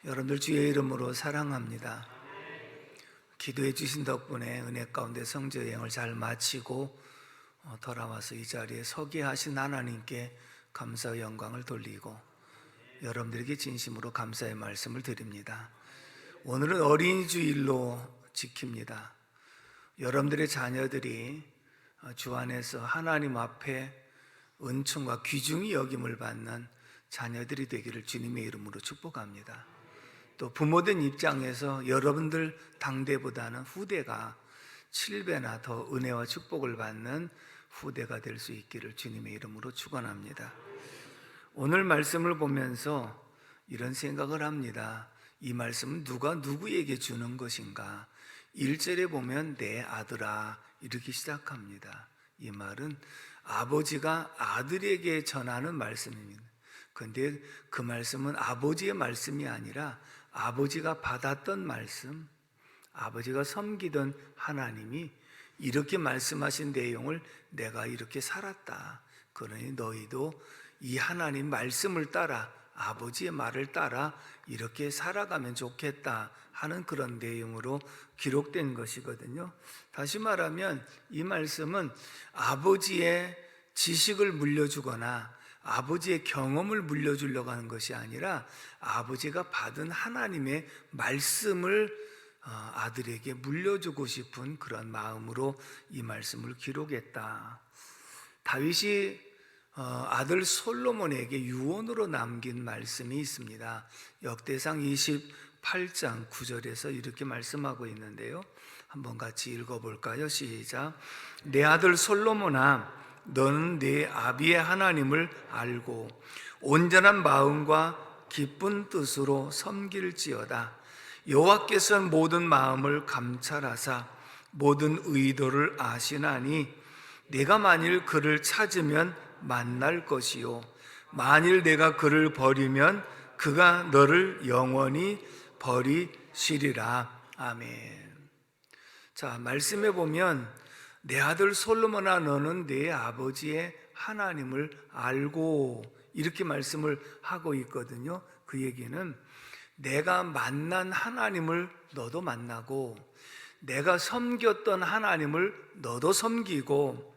여러분들 주의 이름으로 사랑합니다. 기도해 주신 덕분에 은혜 가운데 성지 여행을 잘 마치고 돌아와서 이 자리에 서게 하신 하나님께 감사와 영광을 돌리고 여러분들에게 진심으로 감사의 말씀을 드립니다. 오늘은 어린이 주일로 지킵니다. 여러분들의 자녀들이 주 안에서 하나님 앞에 은총과 귀중히 여김을 받는 자녀들이 되기를 주님의 이름으로 축복합니다. 또 부모된 입장에서 여러분들 당대보다는 후대가 7배나 더 은혜와 축복을 받는 후대가 될 수 있기를 주님의 이름으로 축원합니다. 오늘 말씀을 보면서 이런 생각을 합니다. 이 말씀은 누가 누구에게 주는 것인가? 1절에 보면 내 아들아 이렇게 시작합니다. 이 말은 아버지가 아들에게 전하는 말씀입니다. 그런데 그 말씀은 아버지의 말씀이 아니라 아버지가 받았던 말씀, 아버지가 섬기던 하나님이 이렇게 말씀하신 내용을 내가 이렇게 살았다. 그러니 너희도 이 하나님 말씀을 따라 아버지의 말을 따라 이렇게 살아가면 좋겠다 하는 그런 내용으로 기록된 것이거든요. 다시 말하면 이 말씀은 아버지의 지식을 물려주거나 아버지의 경험을 물려주려고 하는 것이 아니라 아버지가 받은 하나님의 말씀을 아들에게 물려주고 싶은 그런 마음으로 이 말씀을 기록했다. 다윗이 아들 솔로몬에게 유언으로 남긴 말씀이 있습니다. 역대상 28장 9절에서 이렇게 말씀하고 있는데요. 한번 같이 읽어볼까요? 시작. 내 아들 솔로몬아 너는 네 아비의 하나님을 알고 온전한 마음과 기쁜 뜻으로 섬길지어다. 여호와께서는 모든 마음을 감찰하사 모든 의도를 아시나니 내가 만일 그를 찾으면 만날 것이요 만일 내가 그를 버리면 그가 너를 영원히 버리시리라. 아멘. 자, 말씀해 보면 내 아들 솔로몬아 너는 네 아버지의 하나님을 알고 이렇게 말씀을 하고 있거든요. 그 얘기는 내가 만난 하나님을 너도 만나고 내가 섬겼던 하나님을 너도 섬기고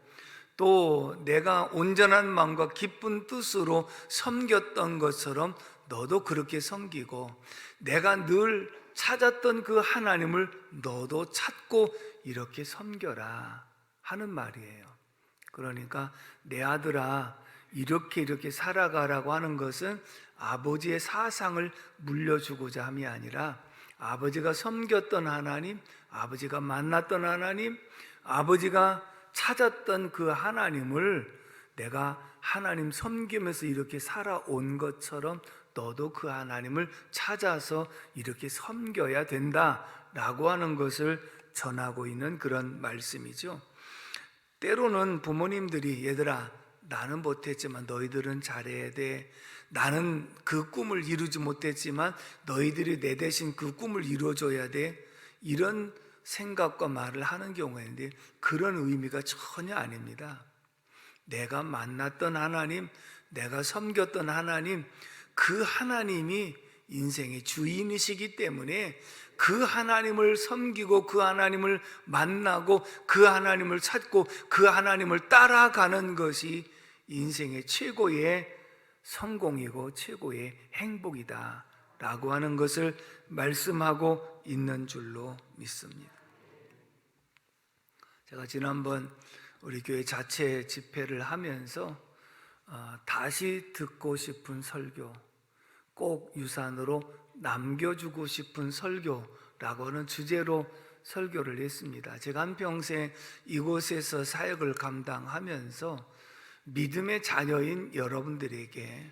또 내가 온전한 마음과 기쁜 뜻으로 섬겼던 것처럼 너도 그렇게 섬기고 내가 늘 찾았던 그 하나님을 너도 찾고 이렇게 섬겨라 하는 말이에요. 그러니까 내 아들아 이렇게 살아가라고 하는 것은 아버지의 사상을 물려주고자 함이 아니라 아버지가 섬겼던 하나님, 아버지가 만났던 하나님, 아버지가 찾았던 그 하나님을 내가 하나님 섬기면서 이렇게 살아온 것처럼 너도 그 하나님을 찾아서 이렇게 섬겨야 된다라고 하는 것을 전하고 있는 그런 말씀이죠. 때로는 부모님들이 얘들아 나는 못했지만 너희들은 잘해야 돼. 나는 그 꿈을 이루지 못했지만 너희들이 내 대신 그 꿈을 이루어줘야 돼. 이런 생각과 말을 하는 경우가 있는데 그런 의미가 전혀 아닙니다. 내가 만났던 하나님, 내가 섬겼던 하나님, 그 하나님이 인생의 주인이시기 때문에 그 하나님을 섬기고 그 하나님을 만나고 그 하나님을 찾고 그 하나님을 따라가는 것이 인생의 최고의 성공이고 최고의 행복이다 라고 하는 것을 말씀하고 있는 줄로 믿습니다. 제가 지난번 우리 교회 자체 집회를 하면서 다시 듣고 싶은 설교, 꼭 유산으로 남겨주고 싶은 설교라고 하는 주제로 설교를 했습니다. 제가 한평생 이곳에서 사역을 감당하면서 믿음의 자녀인 여러분들에게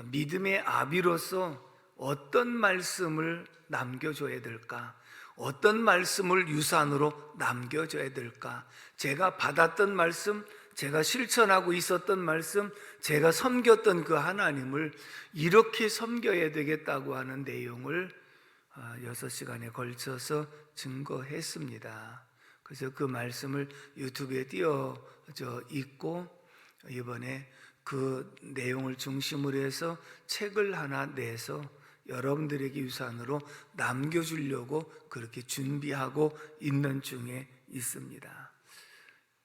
믿음의 아비로서 어떤 말씀을 남겨줘야 될까? 어떤 말씀을 유산으로 남겨줘야 될까? 제가 받았던 말씀, 제가 실천하고 있었던 말씀, 제가 섬겼던 그 하나님을 이렇게 섬겨야 되겠다고 하는 내용을 6시간에 걸쳐서 증거했습니다. 그래서 그 말씀을 유튜브에 띄워져 있고 이번에 그 내용을 중심으로 해서 책을 하나 내서 여러분들에게 유산으로 남겨주려고 그렇게 준비하고 있는 중에 있습니다.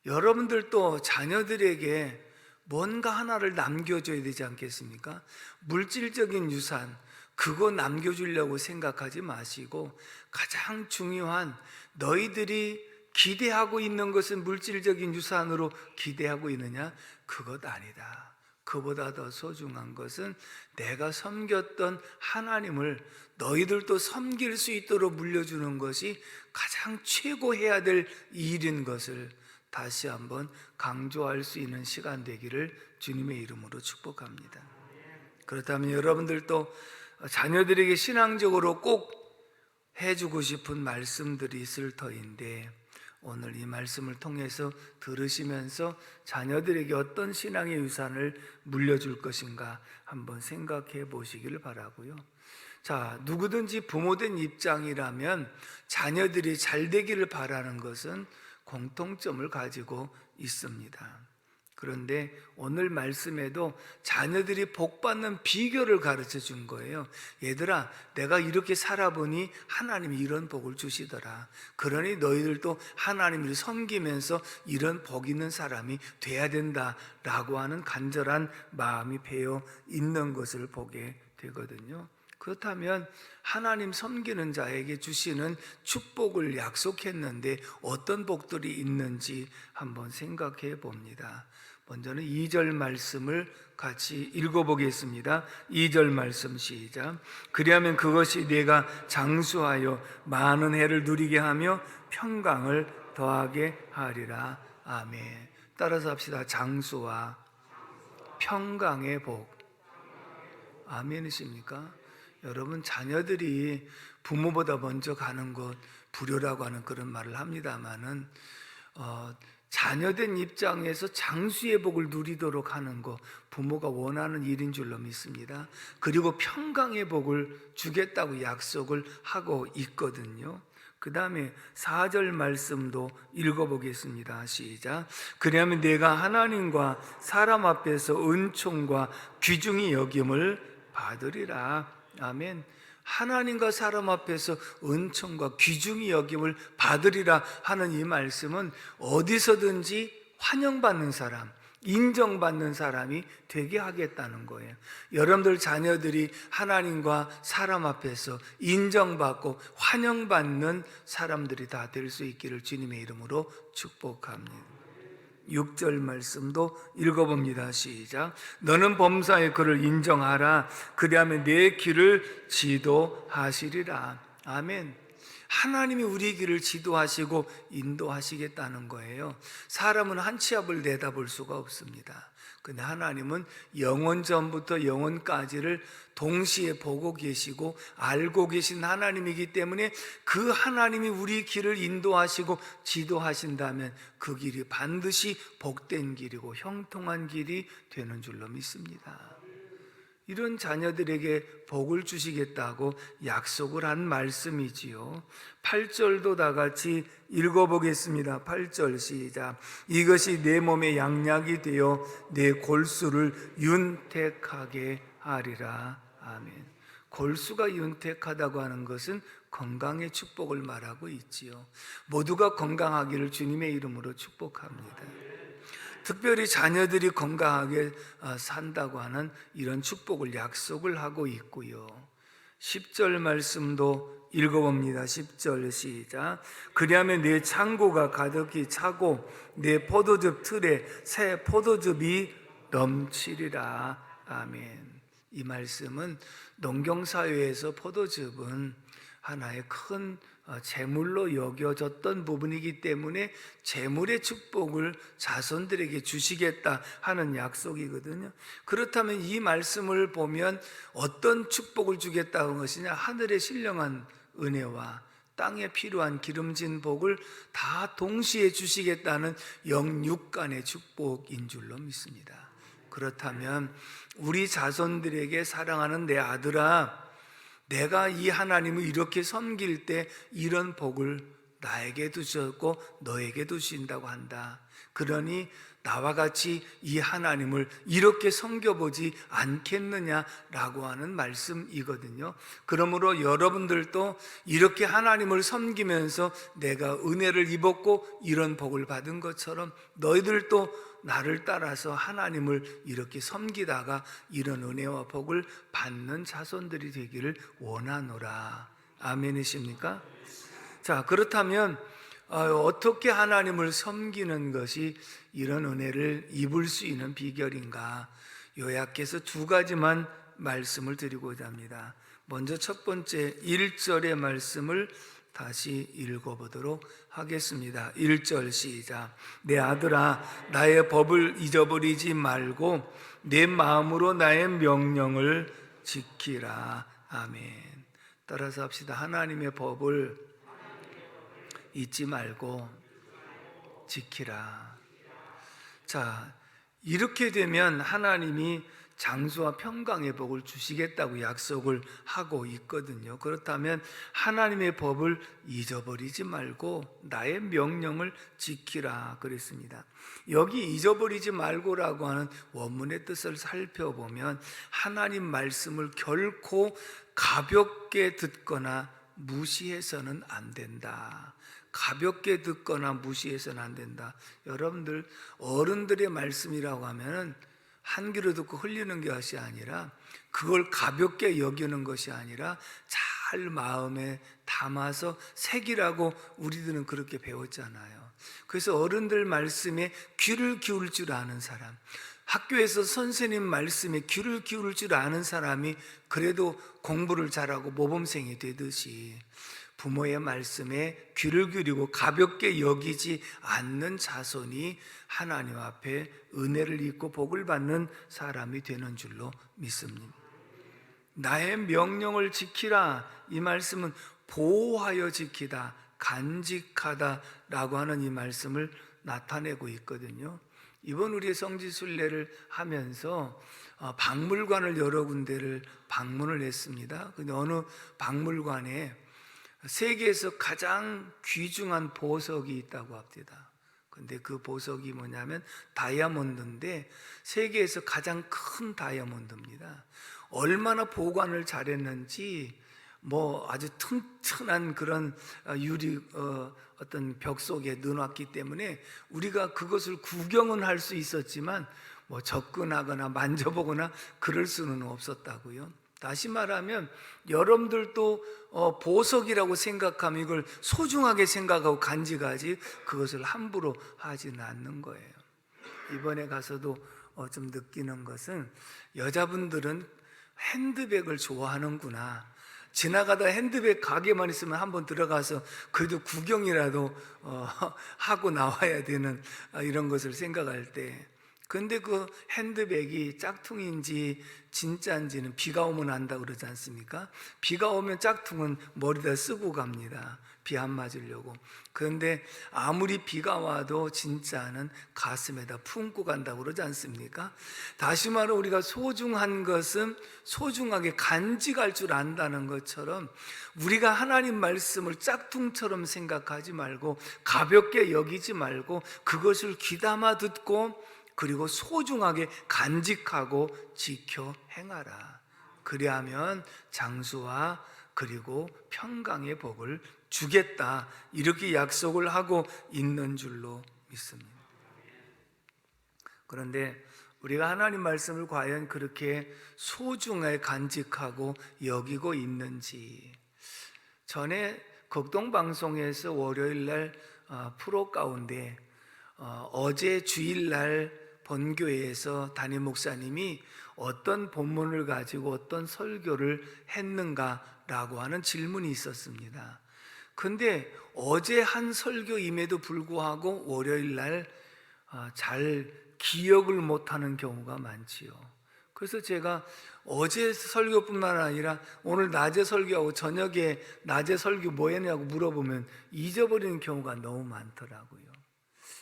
여러분들도 자녀들에게 뭔가 하나를 남겨줘야 되지 않겠습니까? 물질적인 유산, 그거 남겨주려고 생각하지 마시고 가장 중요한 너희들이 기대하고 있는 것은 물질적인 유산으로 기대하고 있느냐? 그것 아니다. 그보다 더 소중한 것은 내가 섬겼던 하나님을 너희들도 섬길 수 있도록 물려주는 것이 가장 최고해야 될 일인 것을 다시 한번 강조할 수 있는 시간 되기를 주님의 이름으로 축복합니다. 그렇다면 여러분들도 자녀들에게 신앙적으로 꼭 해주고 싶은 말씀들이 있을 터인데 오늘 이 말씀을 통해서 들으시면서 자녀들에게 어떤 신앙의 유산을 물려줄 것인가 한번 생각해 보시기를 바라고요. 자, 누구든지 부모된 입장이라면 자녀들이 잘 되기를 바라는 것은 공통점을 가지고 있습니다. 그런데 오늘 말씀에도 자녀들이 복받는 비결을 가르쳐 준 거예요. 얘들아, 내가 이렇게 살아보니 하나님이 이런 복을 주시더라. 그러니 너희들도 하나님을 섬기면서 이런 복 있는 사람이 돼야 된다라고 하는 간절한 마음이 배어 있는 것을 보게 되거든요. 그렇다면 하나님 섬기는 자에게 주시는 축복을 약속했는데 어떤 복들이 있는지 한번 생각해 봅니다. 먼저는 2절 말씀을 같이 읽어보겠습니다. 2절 말씀 시작. 그리하면 그것이 네가 장수하여 많은 해를 누리게 하며 평강을 더하게 하리라. 아멘. 따라서 합시다. 장수와 평강의 복. 아멘이십니까? 여러분, 자녀들이 부모보다 먼저 가는 것 불효라고 하는 그런 말을 합니다마는 자녀된 입장에서 장수의 복을 누리도록 하는 것 부모가 원하는 일인 줄로 믿습니다. 그리고 평강의 복을 주겠다고 약속을 하고 있거든요. 그 다음에 4절 말씀도 읽어보겠습니다. 시작. 그리하면 내가 하나님과 사람 앞에서 은총과 귀중히 여김을 받으리라. 아멘. 하나님과 사람 앞에서 은총과 귀중히 여김을 받으리라 하는 이 말씀은 어디서든지 환영받는 사람, 인정받는 사람이 되게 하겠다는 거예요. 여러분들 자녀들이 하나님과 사람 앞에서 인정받고 환영받는 사람들이 다 될 수 있기를 주님의 이름으로 축복합니다. 6절 말씀도 읽어봅니다. 시작. 너는 범사의 그를 인정하라. 그리하면 내 길을 지도하시리라. 아멘. 하나님이 우리 길을 지도하시고 인도하시겠다는 거예요. 사람은 한 치 앞을 내다볼 수가 없습니다. 근데 하나님은 영원 전부터 영원까지를 동시에 보고 계시고 알고 계신 하나님이기 때문에 그 하나님이 우리 길을 인도하시고 지도하신다면 그 길이 반드시 복된 길이고 형통한 길이 되는 줄로 믿습니다. 이런 자녀들에게 복을 주시겠다고 약속을 한 말씀이지요. 8절도 다 같이 읽어보겠습니다. 8절 시작. 이것이 내 몸의 양약이 되어 내 골수를 윤택하게 하리라. 아멘. 골수가 윤택하다고 하는 것은 건강의 축복을 말하고 있지요. 모두가 건강하기를 주님의 이름으로 축복합니다. 특별히 자녀들이 건강하게 산다고 하는 이런 축복을 약속을 하고 있고요. 10절 말씀도 읽어봅니다. 10절 시작. 그리하면 내 창고가 가득히 차고 내 포도즙 틀에 새 포도즙이 넘치리라. 아멘. 이 말씀은 농경사회에서 포도즙은 하나의 큰 재물로 여겨졌던 부분이기 때문에 재물의 축복을 자손들에게 주시겠다 하는 약속이거든요. 그렇다면 이 말씀을 보면 어떤 축복을 주겠다는 것이냐? 하늘의 신령한 은혜와 땅에 필요한 기름진 복을 다 동시에 주시겠다는 영육간의 축복인 줄로 믿습니다. 그렇다면 우리 자손들에게 사랑하는 내 아들아, 내가 이 하나님을 이렇게 섬길 때 이런 복을 나에게 두셨고 너에게 두신다고 한다. 그러니 나와 같이 이 하나님을 이렇게 섬겨보지 않겠느냐라고 하는 말씀이거든요. 그러므로 여러분들도 이렇게 하나님을 섬기면서 내가 은혜를 입었고 이런 복을 받은 것처럼 너희들도 나를 따라서 하나님을 이렇게 섬기다가 이런 은혜와 복을 받는 자손들이 되기를 원하노라. 아멘이십니까? 자, 그렇다면 어떻게 하나님을 섬기는 것이 이런 은혜를 입을 수 있는 비결인가? 요약해서 두 가지만 말씀을 드리고자 합니다. 먼저 첫 번째 1절의 말씀을 다시 읽어보도록 하겠습니다. 1절 시작. 내 아들아, 나의 법을 잊어버리지 말고 내 마음으로 나의 명령을 지키라. 아멘. 따라서 합시다. 하나님의 법을 잊지 말고 지키라. 자, 이렇게 되면 하나님이 장수와 평강의 복을 주시겠다고 약속을 하고 있거든요. 그렇다면 하나님의 법을 잊어버리지 말고 나의 명령을 지키라 그랬습니다. 여기 잊어버리지 말고라고 하는 원문의 뜻을 살펴보면 하나님 말씀을 결코 가볍게 듣거나 무시해서는 안 된다. 가볍게 듣거나 무시해서는 안 된다. 여러분들 어른들의 말씀이라고 하면은 한 귀로 듣고 흘리는 것이 아니라 그걸 가볍게 여기는 것이 아니라 잘 마음에 담아서 새기라고 우리들은 그렇게 배웠잖아요. 그래서 어른들 말씀에 귀를 기울일 줄 아는 사람, 학교에서 선생님 말씀에 귀를 기울일 줄 아는 사람이 그래도 공부를 잘하고 모범생이 되듯이 부모의 말씀에 귀를 기울이고 가볍게 여기지 않는 자손이 하나님 앞에 은혜를 입고 복을 받는 사람이 되는 줄로 믿습니다. 나의 명령을 지키라. 이 말씀은 보호하여 지키다, 간직하다라고 하는 이 말씀을 나타내고 있거든요. 이번 우리의 성지순례를 하면서 박물관을 여러 군데를 방문을 했습니다. 근데 어느 박물관에 세계에서 가장 귀중한 보석이 있다고 합니다. 근데 그 보석이 뭐냐면 다이아몬드인데 세계에서 가장 큰 다이아몬드입니다. 얼마나 보관을 잘했는지 아주 튼튼한 그런 유리 어떤 벽 속에 넣어놨기 때문에 우리가 그것을 구경은 할 수 있었지만 접근하거나 만져보거나 그럴 수는 없었다고요. 다시 말하면 여러분들도 보석이라고 생각하면 이걸 소중하게 생각하고 간직하지 그것을 함부로 하지는 않는 거예요. 이번에 가서도 좀 느끼는 것은 여자분들은 핸드백을 좋아하는구나. 지나가다 핸드백 가게만 있으면 한번 들어가서 그래도 구경이라도 하고 나와야 되는 이런 것을 생각할 때, 근데 그 핸드백이 짝퉁인지 진짜인지는 비가 오면 안다고 그러지 않습니까? 비가 오면 짝퉁은 머리다 쓰고 갑니다. 비 안 맞으려고. 그런데 아무리 비가 와도 진짜는 가슴에다 품고 간다고 그러지 않습니까? 다시 말해 우리가 소중한 것은 소중하게 간직할 줄 안다는 것처럼 우리가 하나님 말씀을 짝퉁처럼 생각하지 말고 가볍게 여기지 말고 그것을 귀담아 듣고 그리고 소중하게 간직하고 지켜 행하라. 그리하면 장수와 그리고 평강의 복을 주겠다. 이렇게 약속을 하고 있는 줄로 믿습니다. 그런데 우리가 하나님 말씀을 과연 그렇게 소중하게 간직하고 여기고 있는지, 전에 극동방송에서 월요일날 프로 가운데 어제 주일날 본교회에서 담임 목사님이 어떤 본문을 가지고 어떤 설교를 했는가라고 하는 질문이 있었습니다. 근데 어제 한 설교임에도 불구하고 월요일날 잘 기억을 못하는 경우가 많지요. 그래서 제가 어제 설교뿐만 아니라 오늘 낮에 설교하고 저녁에 낮에 설교 뭐 했냐고 물어보면 잊어버리는 경우가 너무 많더라고요.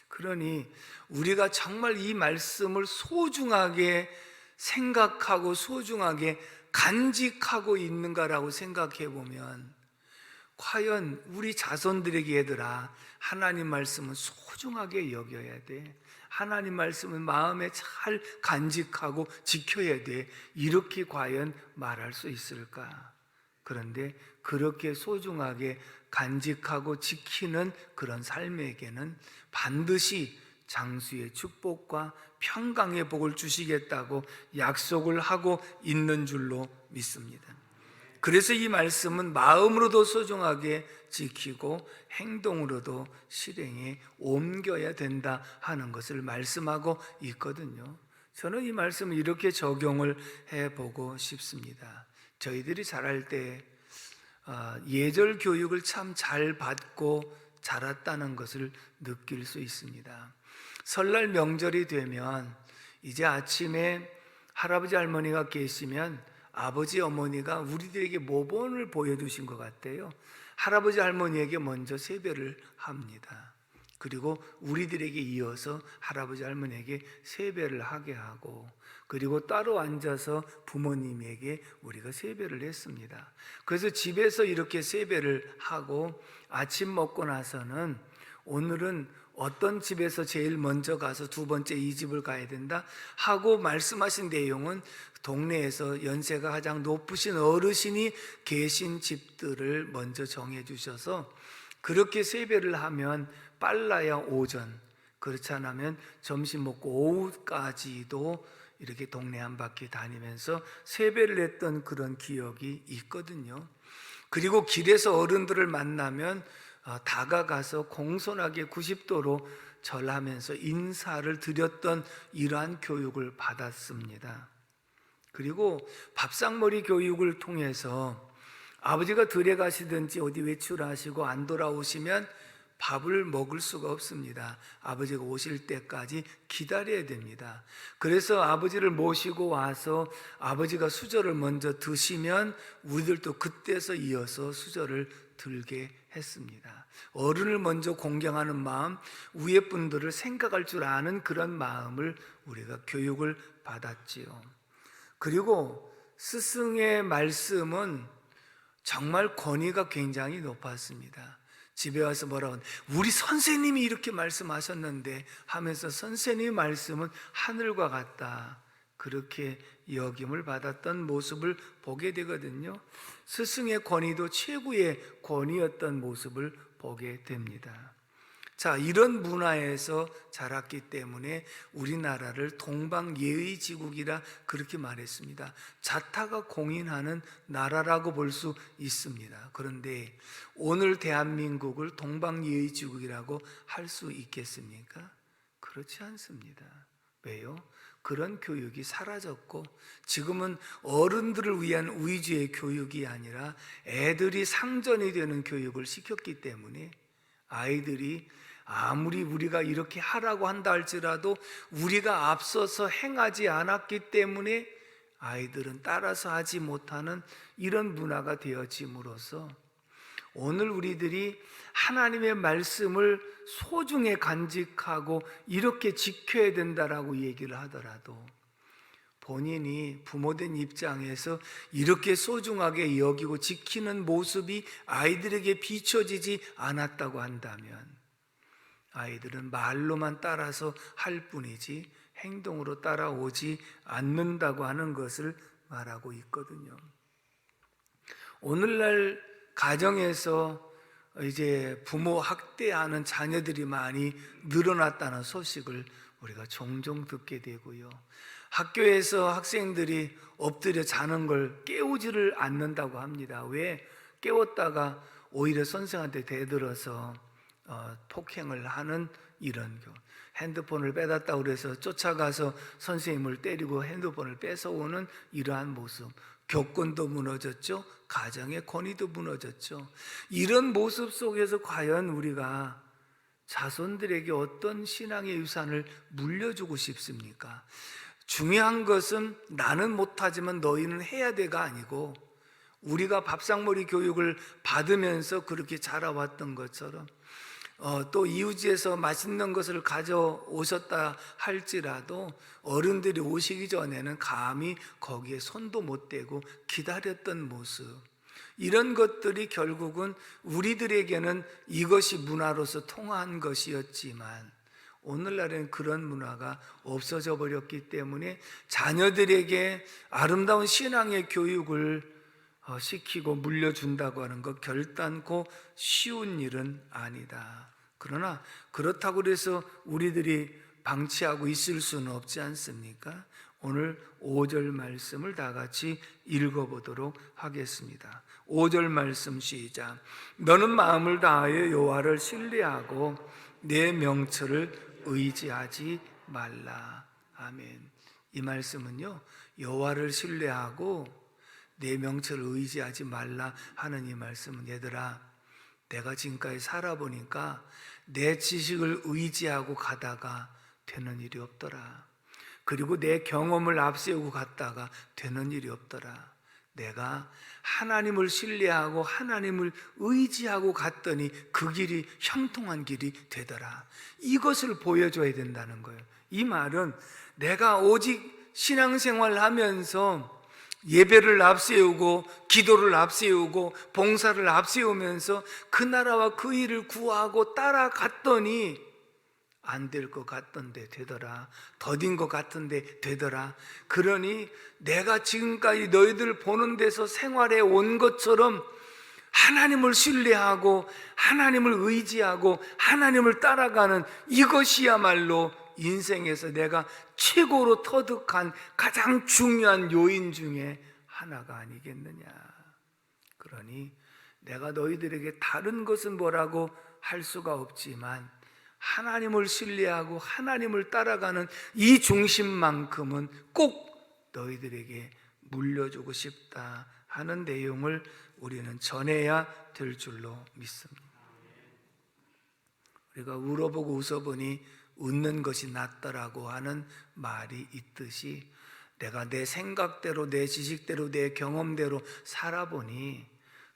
그러니 우리가 정말 이 말씀을 소중하게 생각하고 소중하게 간직하고 있는가라고 생각해 보면 과연 우리 자손들에게 얘들아 하나님 말씀은 소중하게 여겨야 돼. 하나님 말씀은 마음에 잘 간직하고 지켜야 돼. 이렇게 과연 말할 수 있을까? 그런데 그렇게 소중하게 간직하고 지키는 그런 삶에게는 반드시 장수의 축복과 평강의 복을 주시겠다고 약속을 하고 있는 줄로 믿습니다. 그래서 이 말씀은 마음으로도 소중하게 지키고 행동으로도 실행에 옮겨야 된다 하는 것을 말씀하고 있거든요. 저는 이 말씀을 이렇게 적용을 해보고 싶습니다. 저희들이 자랄 때 예절 교육을 참 잘 받고 자랐다는 것을 느낄 수 있습니다. 설날 명절이 되면 이제 아침에 할아버지 할머니가 계시면 아버지 어머니가 우리들에게 모본을 보여주신 것 같아요. 할아버지 할머니에게 먼저 세배를 합니다. 그리고 우리들에게 이어서 할아버지 할머니에게 세배를 하게 하고, 그리고 따로 앉아서 부모님에게 우리가 세배를 했습니다. 그래서 집에서 이렇게 세배를 하고 아침 먹고 나서는 오늘은 어떤 집에서 제일 먼저 가서 두 번째 이 집을 가야 된다 하고 말씀하신 내용은 동네에서 연세가 가장 높으신 어르신이 계신 집들을 먼저 정해 주셔서 그렇게 세배를 하면 빨라야 오전, 그렇지 않으면 점심 먹고 오후까지도 이렇게 동네 한 바퀴 다니면서 세배를 했던 그런 기억이 있거든요. 그리고 길에서 어른들을 만나면 다가가서 공손하게 90도로 절하면서 인사를 드렸던 이러한 교육을 받았습니다. 그리고 밥상머리 교육을 통해서 아버지가 들에 가시든지 어디 외출하시고 안 돌아오시면 밥을 먹을 수가 없습니다. 아버지가 오실 때까지 기다려야 됩니다. 그래서 아버지를 모시고 와서 아버지가 수저를 먼저 드시면 우리들도 그때서 이어서 수저를 들게 했습니다. 어른을 먼저 공경하는 마음, 위에 분들을 생각할 줄 아는 그런 마음을 우리가 교육을 받았지요. 그리고 스승의 말씀은 정말 권위가 굉장히 높았습니다. 집에 와서 뭐라고 하면 우리 선생님이 이렇게 말씀하셨는데 하면서 선생님의 말씀은 하늘과 같다, 그렇게 여김을 받았던 모습을 보게 되거든요. 스승의 권위도 최고의 권위였던 모습을 보게 됩니다. 자, 이런 문화에서 자랐기 때문에 우리나라를 동방예의지국이라 그렇게 말했습니다. 자타가 공인하는 나라라고 볼 수 있습니다. 그런데 오늘 대한민국을 동방예의지국이라고 할 수 있겠습니까? 그렇지 않습니다. 왜요? 그런 교육이 사라졌고 지금은 어른들을 위한 위주의 교육이 아니라 애들이 상전이 되는 교육을 시켰기 때문에 아이들이 아무리 우리가 이렇게 하라고 한다 할지라도 우리가 앞서서 행하지 않았기 때문에 아이들은 따라서 하지 못하는 이런 문화가 되어짐으로써 오늘 우리들이 하나님의 말씀을 소중히 간직하고 이렇게 지켜야 된다라고 얘기를 하더라도 본인이 부모된 입장에서 이렇게 소중하게 여기고 지키는 모습이 아이들에게 비춰지지 않았다고 한다면 아이들은 말로만 따라서 할 뿐이지 행동으로 따라오지 않는다고 하는 것을 말하고 있거든요. 오늘날 가정에서 이제 부모 학대하는 자녀들이 많이 늘어났다는 소식을 우리가 종종 듣게 되고요. 학교에서 학생들이 엎드려 자는 걸 깨우지를 않는다고 합니다. 왜? 깨웠다가 오히려 선생한테 대들어서 폭행을 하는 이런 경우, 핸드폰을 빼놨다고 그래서 쫓아가서 선생님을 때리고 핸드폰을 뺏어오는 이러한 모습, 교권도 무너졌죠. 가정의 권위도 무너졌죠. 이런 모습 속에서 과연 우리가 자손들에게 어떤 신앙의 유산을 물려주고 싶습니까? 중요한 것은 나는 못하지만 너희는 해야 돼가 아니고 우리가 밥상머리 교육을 받으면서 그렇게 자라왔던 것처럼 또 이웃집에서 맛있는 것을 가져오셨다 할지라도 어른들이 오시기 전에는 감히 거기에 손도 못 대고 기다렸던 모습, 이런 것들이 결국은 우리들에게는 이것이 문화로서 통한 것이었지만 오늘날에는 그런 문화가 없어져 버렸기 때문에 자녀들에게 아름다운 신앙의 교육을 시키고 물려준다고 하는 것 결단코 쉬운 일은 아니다. 그러나 그렇다고 해서 우리들이 방치하고 있을 수는 없지 않습니까? 오늘 5절 말씀을 다 같이 읽어보도록 하겠습니다. 5절 말씀 시작. 너는 마음을 다하여 여호와를 신뢰하고 내 명철을 의지하지 말라. 아멘. 이 말씀은요, 여호와를 신뢰하고 내 명철을 의지하지 말라 하는 이 말씀은, 얘들아, 내가 지금까지 살아보니까 내 지식을 의지하고 가다가 되는 일이 없더라. 그리고 내 경험을 앞세우고 갔다가 되는 일이 없더라. 내가 하나님을 신뢰하고 하나님을 의지하고 갔더니 그 길이 형통한 길이 되더라. 이것을 보여줘야 된다는 거예요. 이 말은 내가 오직 신앙생활 하면서 예배를 앞세우고 기도를 앞세우고 봉사를 앞세우면서 그 나라와 그 일을 구하고 따라갔더니 안 될 것 같던데 되더라. 더딘 것 같은데 되더라. 그러니 내가 지금까지 너희들 보는 데서 생활해 온 것처럼 하나님을 신뢰하고 하나님을 의지하고 하나님을 따라가는 이것이야말로 인생에서 내가 최고로 터득한 가장 중요한 요인 중에 하나가 아니겠느냐. 그러니 내가 너희들에게 다른 것은 뭐라고 할 수가 없지만 하나님을 신뢰하고 하나님을 따라가는 이 중심만큼은 꼭 너희들에게 물려주고 싶다 하는 내용을 우리는 전해야 될 줄로 믿습니다. 우리가 울어보고 웃어보니 웃는 것이 낫더라고 하는 말이 있듯이, 내가 내 생각대로 내 지식대로 내 경험대로 살아보니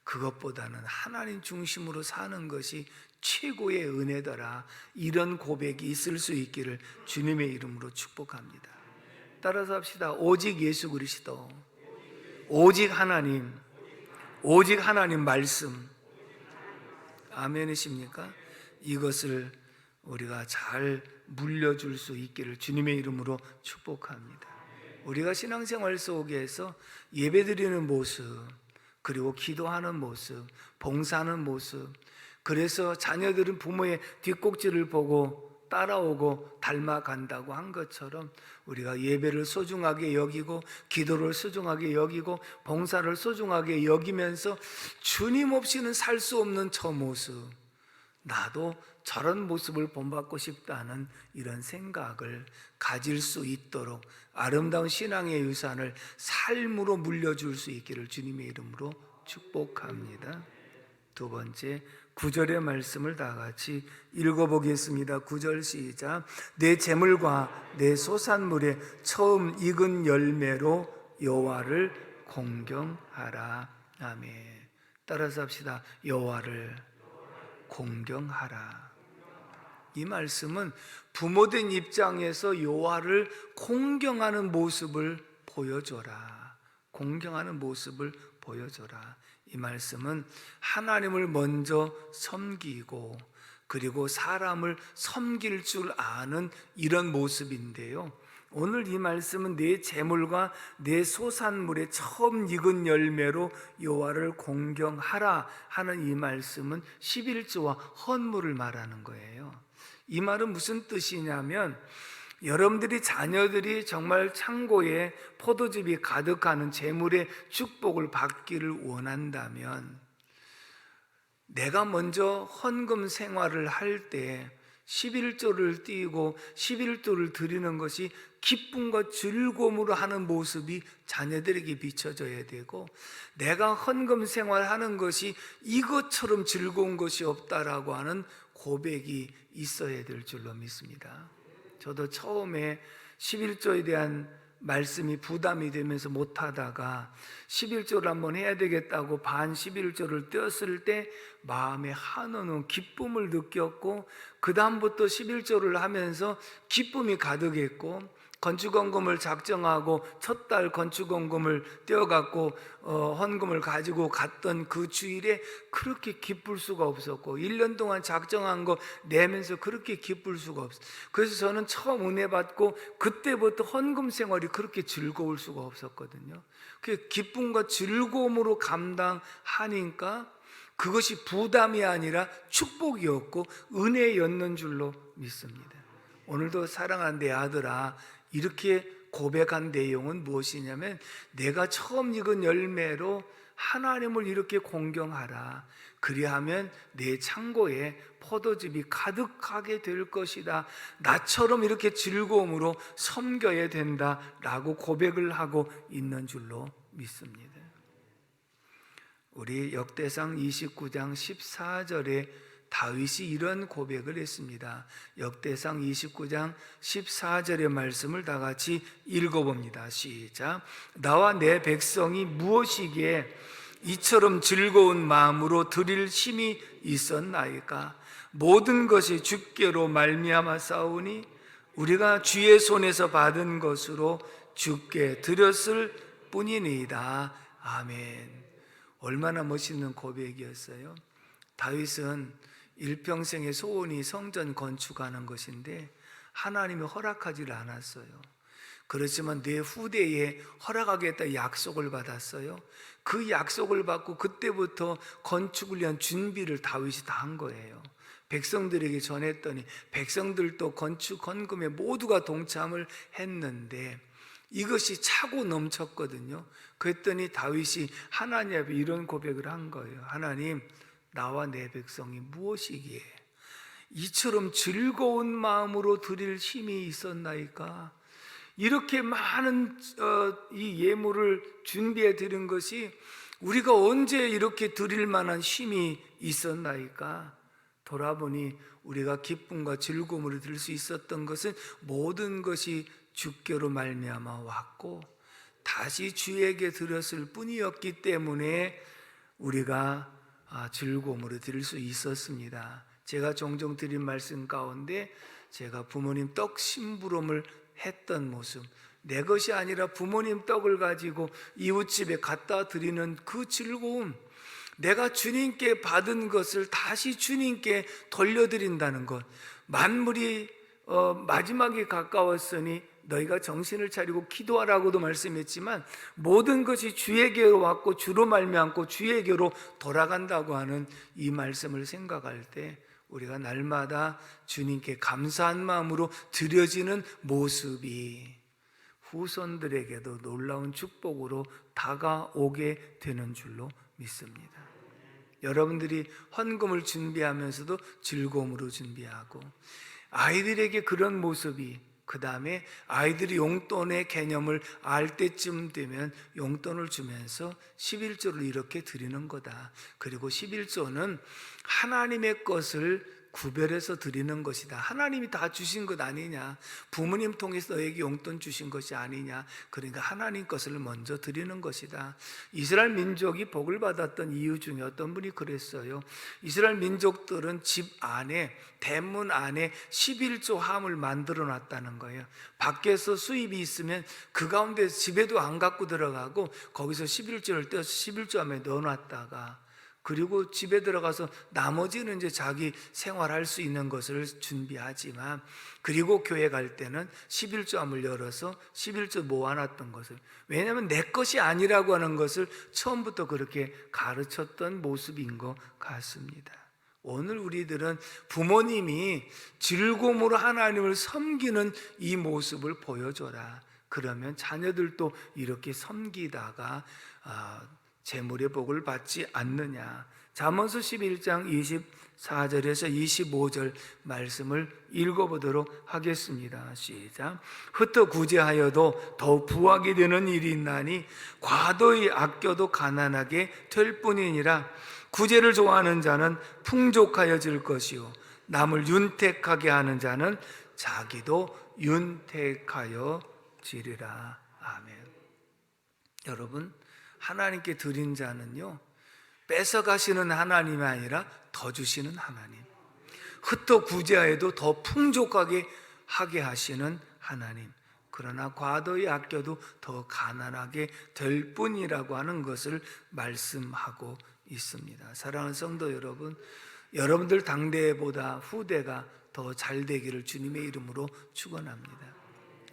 그것보다는 하나님 중심으로 사는 것이 최고의 은혜더라. 이런 고백이 있을 수 있기를 주님의 이름으로 축복합니다. 따라서 합시다. 오직 예수 그리스도, 오직 하나님, 오직 하나님 말씀. 아멘이십니까? 이것을 우리가 잘 물려줄 수 있기를 주님의 이름으로 축복합니다. 우리가 신앙생활 속에서 예배드리는 모습, 그리고 기도하는 모습, 봉사하는 모습, 그래서 자녀들은 부모의 뒷꼭지를 보고 따라오고 닮아간다고 한 것처럼 우리가 예배를 소중하게 여기고 기도를 소중하게 여기고 봉사를 소중하게 여기면서 주님 없이는 살 수 없는 저 모습, 나도 저런 모습을 본받고 싶다는 이런 생각을 가질 수 있도록 아름다운 신앙의 유산을 삶으로 물려줄 수 있기를 주님의 이름으로 축복합니다. 두 번째, 9절의 말씀을 다 같이 읽어보겠습니다. 9절 시작. 내 재물과 내 소산물의 처음 익은 열매로 여호와를 공경하라. 아멘. 따라서 합시다. 여호와를 공경하라. 이 말씀은 부모된 입장에서 여호와를 공경하는 모습을 보여줘라. 공경하는 모습을 보여줘라. 이 말씀은 하나님을 먼저 섬기고 그리고 사람을 섬길 줄 아는 이런 모습인데요, 오늘 이 말씀은 내 재물과 내 소산물의 처음 익은 열매로 여호와를 공경하라 하는 이 말씀은 11조와 헌물을 말하는 거예요. 이 말은 무슨 뜻이냐면, 여러분들이 자녀들이 정말 창고에 포도즙이 가득하는 재물의 축복을 받기를 원한다면 내가 먼저 헌금 생활을 할 때 11조를 띄고 11조를 드리는 것이 기쁨과 즐거움으로 하는 모습이 자녀들에게 비춰져야 되고, 내가 헌금 생활하는 것이 이것처럼 즐거운 것이 없다라고 하는 고백이 있어야 될 줄로 믿습니다. 저도 처음에 11조에 대한 말씀이 부담이 되면서 못하다가 11조를 한번 해야 되겠다고 반 11조를 떼었을 때 마음에 한없는 기쁨을 느꼈고, 그 다음부터 11조를 하면서 기쁨이 가득했고, 건축원금을 작정하고 첫 달 건축원금을 떼어갖고 헌금을 가지고 갔던 그 주일에 그렇게 기쁠 수가 없었고 1년 동안 작정한 거 내면서 그렇게 기쁠 수가 없어요. 그래서 저는 처음 은혜 받고 그때부터 헌금 생활이 그렇게 즐거울 수가 없었거든요. 그 기쁨과 즐거움으로 감당하니까 그것이 부담이 아니라 축복이었고 은혜였는 줄로 믿습니다. 오늘도 사랑하는 내 아들아, 이렇게 고백한 내용은 무엇이냐면 내가 처음 익은 열매로 하나님을 이렇게 공경하라. 그리하면 내 창고에 포도즙이 가득하게 될 것이다. 나처럼 이렇게 즐거움으로 섬겨야 된다 라고 고백을 하고 있는 줄로 믿습니다. 우리 역대상 29장 14절에 다윗이 이런 고백을 했습니다. 역대상 29장 14절의 말씀을 다 같이 읽어봅니다. 시작. 나와 내 백성이 무엇이기에 이처럼 즐거운 마음으로 드릴 힘이 있었나이까? 모든 것이 주께로 말미암아 싸우니 우리가 주의 손에서 받은 것으로 주께 드렸을 뿐이니이다. 아멘. 얼마나 멋있는 고백이었어요. 다윗은 일평생의 소원이 성전 건축하는 것인데 하나님이 허락하지 않았어요. 그렇지만 내 후대에 허락하겠다 약속을 받았어요. 그 약속을 받고 그때부터 건축을 위한 준비를 다윗이 다 한 거예요. 백성들에게 전했더니 백성들도 건축 헌금에 모두가 동참을 했는데 이것이 차고 넘쳤거든요. 그랬더니 다윗이 하나님 앞에 이런 고백을 한 거예요. 하나님, 나와 내 백성이 무엇이기에 이처럼 즐거운 마음으로 드릴 힘이 있었나이까? 이렇게 많은 이 예물을 준비해 드린 것이 우리가 언제 이렇게 드릴 만한 힘이 있었나이까? 돌아보니 우리가 기쁨과 즐거움을 드릴 수 있었던 것은 모든 것이 주께로 말미암아 왔고 다시 주에게 드렸을 뿐이었기 때문에 우리가 즐거움으로 드릴 수 있었습니다. 제가 종종 드린 말씀 가운데 제가 부모님 떡 심부름을 했던 모습, 내 것이 아니라 부모님 떡을 가지고 이웃집에 갖다 드리는 그 즐거움, 내가 주님께 받은 것을 다시 주님께 돌려드린다는 것, 만물이 마지막에 가까웠으니 너희가 정신을 차리고 기도하라고도 말씀했지만 모든 것이 주에게로 왔고 주로 말미암고 주에게로 돌아간다고 하는 이 말씀을 생각할 때 우리가 날마다 주님께 감사한 마음으로 드려지는 모습이 후손들에게도 놀라운 축복으로 다가오게 되는 줄로 믿습니다. 여러분들이 헌금을 준비하면서도 즐거움으로 준비하고 아이들에게 그런 모습이, 그 다음에 아이들이 용돈의 개념을 알 때쯤 되면 용돈을 주면서 11조를 이렇게 드리는 거다. 그리고 11조는 하나님의 것을 구별해서 드리는 것이다. 하나님이 다 주신 것 아니냐, 부모님 통해서 너에게 용돈 주신 것이 아니냐, 그러니까 하나님 것을 먼저 드리는 것이다. 이스라엘 민족이 복을 받았던 이유 중에 어떤 분이 그랬어요. 이스라엘 민족들은 집 안에, 대문 안에 11조 함을 만들어 놨다는 거예요. 밖에서 수입이 있으면 그 가운데 집에도 안 갖고 들어가고 거기서 11조를 떼어서 11조 함에 넣어 놨다가 그리고 집에 들어가서 나머지는 이제 자기 생활할 수 있는 것을 준비하지만, 그리고 교회 갈 때는 11조함을 열어서 11조 모아놨던 것을, 왜냐하면 내 것이 아니라고 하는 것을 처음부터 그렇게 가르쳤던 모습인 것 같습니다. 오늘 우리들은 부모님이 즐거움으로 하나님을 섬기는 이 모습을 보여줘라. 그러면 자녀들도 이렇게 섬기다가 재물의 복을 받지 않느냐. 잠언서 11장 24절에서 25절 말씀을 읽어보도록 하겠습니다. 시작. 흩어 구제하여도 더욱 부하게 되는 일이 있나니 과도히 아껴도 가난하게 될 뿐이니라. 구제를 좋아하는 자는 풍족하여질 것이요 남을 윤택하게 하는 자는 자기도 윤택하여지리라. 아멘. 여러분, 하나님께 드린 자는요, 뺏어가시는 하나님이 아니라 더 주시는 하나님, 흩어 구제하여도 더 풍족하게 하게 하시는 하나님, 그러나 과도히 아껴도 더 가난하게 될 뿐이라고 하는 것을 말씀하고 있습니다. 사랑하는 성도 여러분, 여러분들 당대보다 후대가 더 잘 되기를 주님의 이름으로 축원합니다.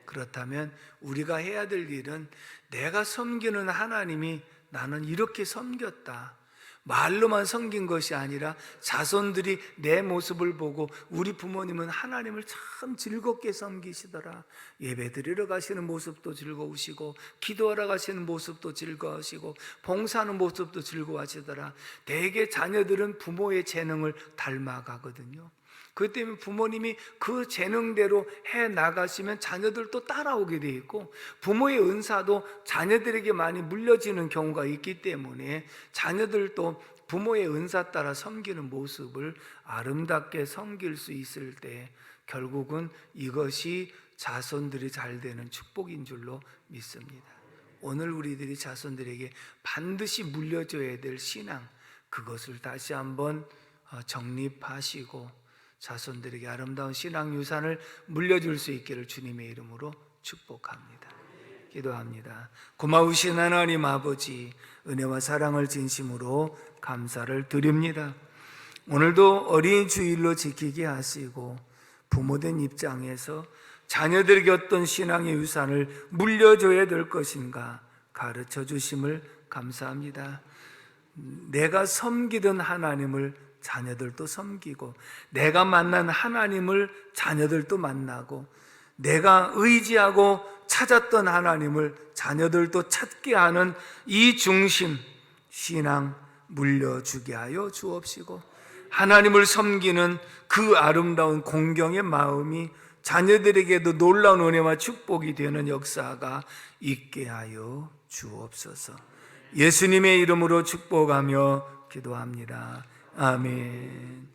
그렇다면 우리가 해야 될 일은 내가 섬기는 하나님이 나는 이렇게 섬겼다, 말로만 섬긴 것이 아니라 자손들이 내 모습을 보고 우리 부모님은 하나님을 참 즐겁게 섬기시더라, 예배 드리러 가시는 모습도 즐거우시고 기도하러 가시는 모습도 즐거우시고 봉사하는 모습도 즐거워하시더라. 대개 자녀들은 부모의 재능을 닮아가거든요. 그렇기 때문에 부모님이 그 재능대로 해 나가시면 자녀들도 따라오게 돼 있고, 부모의 은사도 자녀들에게 많이 물려지는 경우가 있기 때문에 자녀들도 부모의 은사 따라 섬기는 모습을 아름답게 섬길 수 있을 때 결국은 이것이 자손들이 잘 되는 축복인 줄로 믿습니다. 오늘 우리들이 자손들에게 반드시 물려줘야 될 신앙, 그것을 다시 한번 정립하시고 자손들에게 아름다운 신앙 유산을 물려줄 수 있기를 주님의 이름으로 축복합니다. 기도합니다. 고마우신 하나님 아버지, 은혜와 사랑을 진심으로 감사를 드립니다. 오늘도 어린 주일로 지키게 하시고 부모된 입장에서 자녀들에게 어떤 신앙의 유산을 물려줘야 될 것인가 가르쳐 주심을 감사합니다. 내가 섬기던 하나님을 자녀들도 섬기고, 내가 만난 하나님을 자녀들도 만나고, 내가 의지하고 찾았던 하나님을 자녀들도 찾게 하는 이 중심 신앙 물려주게 하여 주옵시고, 하나님을 섬기는 그 아름다운 공경의 마음이 자녀들에게도 놀라운 은혜와 축복이 되는 역사가 있게 하여 주옵소서. 예수님의 이름으로 축복하며 기도합니다. 아멘.